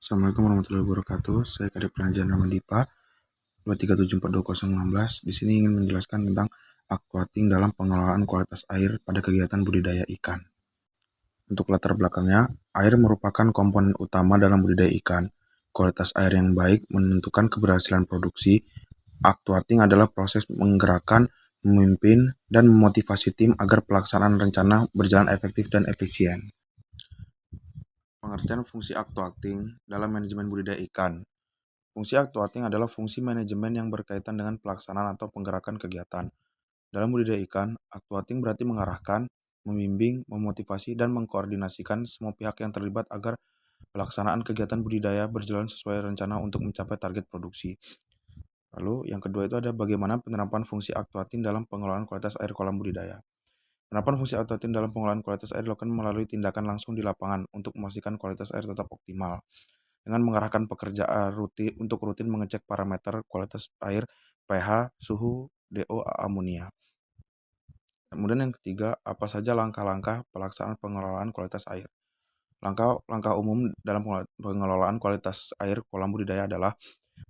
Assalamualaikum warahmatullahi wabarakatuh. Saya Kadep Pengajian Nama Dipa 237422016. Di sini ingin menjelaskan tentang aquating dalam pengelolaan kualitas air pada kegiatan budidaya ikan. Untuk latar belakangnya, air merupakan komponen utama dalam budidaya ikan. Kualitas air yang baik menentukan keberhasilan produksi. Aquating adalah proses menggerakkan, memimpin, dan memotivasi tim agar pelaksanaan rencana berjalan efektif dan efisien. Pengertian fungsi aquating dalam manajemen budidaya ikan. Fungsi aquating adalah fungsi manajemen yang berkaitan dengan pelaksanaan atau penggerakan kegiatan. Dalam budidaya ikan, aquating berarti mengarahkan, membimbing, memotivasi, dan mengkoordinasikan semua pihak yang terlibat agar pelaksanaan kegiatan budidaya berjalan sesuai rencana untuk mencapai target produksi. Lalu yang kedua itu ada bagaimana penerapan fungsi aquating dalam pengelolaan kualitas air kolam budidaya. Penerapan fungsi aquating dalam pengelolaan kualitas air dilakukan melalui tindakan langsung di lapangan untuk memastikan kualitas air tetap optimal dengan mengarahkan pekerja untuk rutin mengecek parameter kualitas air, pH, suhu, DO, amonia. Kemudian yang ketiga, apa saja langkah-langkah pelaksanaan pengelolaan kualitas air? Langkah-langkah umum dalam pengelolaan kualitas air kolam budidaya adalah: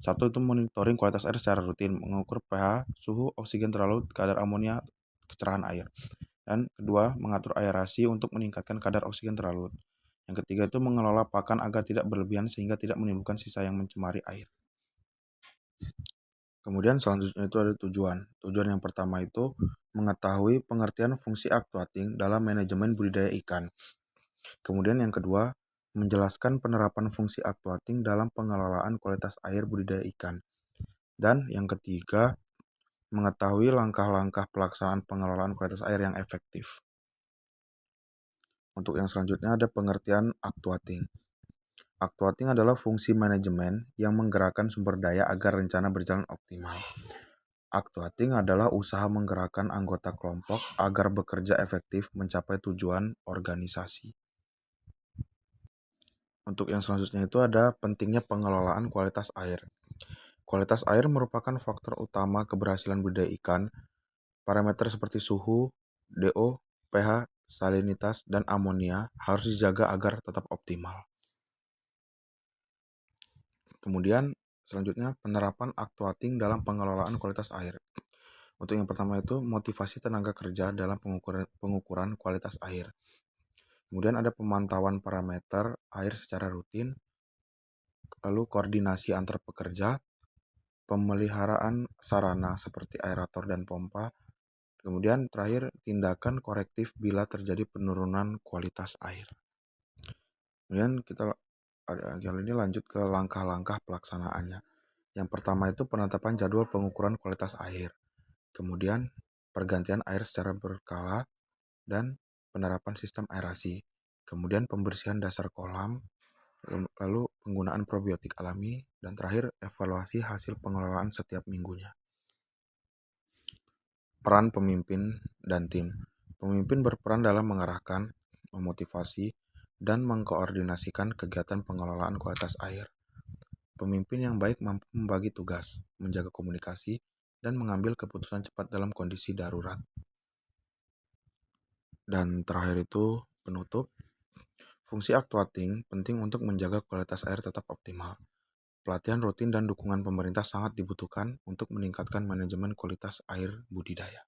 satu, itu monitoring kualitas air secara rutin, mengukur pH, suhu, oksigen terlalu, kadar amonia, kecerahan air. Dan kedua, mengatur aerasi untuk meningkatkan kadar oksigen terlarut. Yang ketiga itu mengelola pakan agar tidak berlebihan sehingga tidak menimbulkan sisa yang mencemari air. Kemudian selanjutnya itu ada tujuan. Tujuan yang pertama itu mengetahui pengertian fungsi aquating dalam manajemen budidaya ikan. Kemudian yang kedua, menjelaskan penerapan fungsi aquating dalam pengelolaan kualitas air budidaya ikan. Dan yang ketiga, mengetahui langkah-langkah pelaksanaan pengelolaan kualitas air yang efektif. Untuk yang selanjutnya ada pengertian aquating. Aquating adalah fungsi manajemen yang menggerakkan sumber daya agar rencana berjalan optimal. Aquating adalah usaha menggerakkan anggota kelompok agar bekerja efektif mencapai tujuan organisasi. Untuk yang selanjutnya itu ada pentingnya pengelolaan kualitas air. Kualitas air merupakan faktor utama keberhasilan budidaya ikan. Parameter seperti suhu, DO, pH, salinitas, dan amonia harus dijaga agar tetap optimal. Kemudian selanjutnya penerapan aquating dalam pengelolaan kualitas air. Untuk yang pertama itu motivasi tenaga kerja dalam pengukuran kualitas air. Kemudian ada pemantauan parameter air secara rutin, lalu koordinasi antar pekerja, pemeliharaan sarana seperti aerator dan pompa. Kemudian terakhir tindakan korektif bila terjadi penurunan kualitas air. Kemudian kita kali ini lanjut ke langkah-langkah pelaksanaannya. Yang pertama itu penetapan jadwal pengukuran kualitas air. Kemudian pergantian air secara berkala dan penerapan sistem aerasi. Kemudian pembersihan dasar kolam, lalu penggunaan probiotik alami, dan terakhir evaluasi hasil pengelolaan setiap minggunya. Peran pemimpin dan tim. Pemimpin berperan dalam mengarahkan, memotivasi, dan mengkoordinasikan kegiatan pengelolaan kualitas air. Pemimpin yang baik mampu membagi tugas, menjaga komunikasi, dan mengambil keputusan cepat dalam kondisi darurat. Dan terakhir itu penutup. Fungsi aquating penting untuk menjaga kualitas air tetap optimal. Pelatihan rutin dan dukungan pemerintah sangat dibutuhkan untuk meningkatkan manajemen kualitas air budidaya.